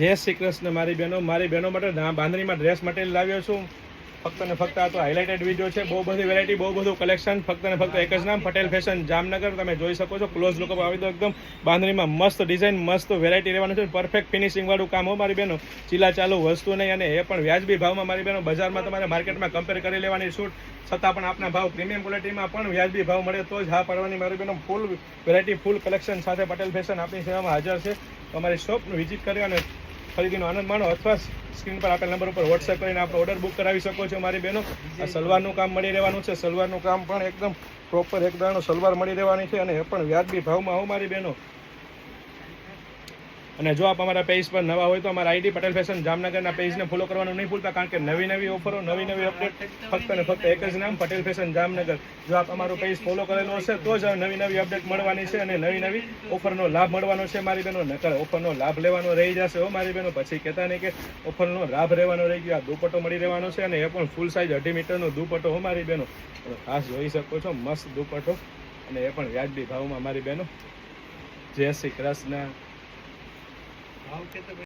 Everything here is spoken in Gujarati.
જય શ્રી કૃષ્ણ મારી બહેનો માટે બાંધણીમાં ડ્રેસ મટીરિયલ લાવ્યો છું. ફક્ત ને ફક્ત આ તો હાઇલાઇટેડ વિડીયો છે. બહુ બધી વેરાયટી, બહુ બધું કલેક્શન. ફક્ત ને ફક્ત એક જ નામ, પટેલ ફેશન જામનગર. તમે જોઈ શકો છો. ક્લોઝ લુક આવી દો એકદમ. બાંધણીમાં મસ્ત ડિઝાઇન, મસ્ત વેરાયટી રહેવાનું છે. પરફેક્ટ ફિનિશિંગ વાળું કામ હો મારી બહેનો. ચીલા ચાલુ વસ્તુ નહીં, અને એ પણ વ્યાજબી ભાવમાં મારી બહેનો. બજારમાં તમારે માર્કેટમાં કમ્પેર કરી લેવાની છૂટ, છતાં પણ આપના ભાવ પ્રીમિયમ ક્વોલિટીમાં પણ વ્યાજબી ભાવ મળે તો જ હા પાડવાની મારી બહેનો. ફૂલ વેરાયટી, ફૂલ કલેક્શન સાથે પટેલ ફેશન આપણી સેવામાં હાજર છે. અમારી શોપનું વિઝિટ કરી અને ખરીદીનો આનંદ માણો, અથવા સ્ક્રીન પર આપેલ નંબર ઉપર વોટ્સએપ કરીને આપણો ઓર્ડર બુક કરાવી શકો છો મારી બહેનો. આ સલવારનું કામ મળી રહેવાનું છે. સલવારનું કામ પણ એકદમ પ્રોપર એક દાણો સલવાર મળી રહેવાની છે, અને એ પણ વ્યાજબી ભાવમાં હો મારી બહેનો. અને જો આપ અમારા પેજ પર નવા હોય તો અમારા આઈડી પટેલ ફેશન જામનગરના પેજને ફોલો કરવાનું નહીં ભૂલતા, કારણ કે નવી નવી ઓફરો, નવી નવી અપડેટ, ફક્ત ને ફક્ત એક જ નામ, પટેલ ફેશન જામનગર. જો આપ અમારું પેજ ફોલો કરેલો હશે તો જ નવી નવી અપડેટ મળવાની છે, અને નવી નવી ઓફરનો લાભ મળવાનો છે મારી બહેનો. નકર ઓફરનો લાભ લેવાનો રહી જશે હો મારી બહેનો. પછી કહેતા નહીં કે ઓફરનો લાભ રહેવાનો રહી ગયો. આ દુપટ્ટો મળી રહેવાનો છે, અને એ પણ ફૂલ સાઇઝ 2.5 મીટરનો દુપટ્ટો હો મારી બહેનો. ખાસ જોઈ શકો છો, મસ્ત દુપટ્ટો, અને એ પણ વ્યાજબી ભાવમાં મારી બહેનો. જય શ્રી કૃષ્ણ.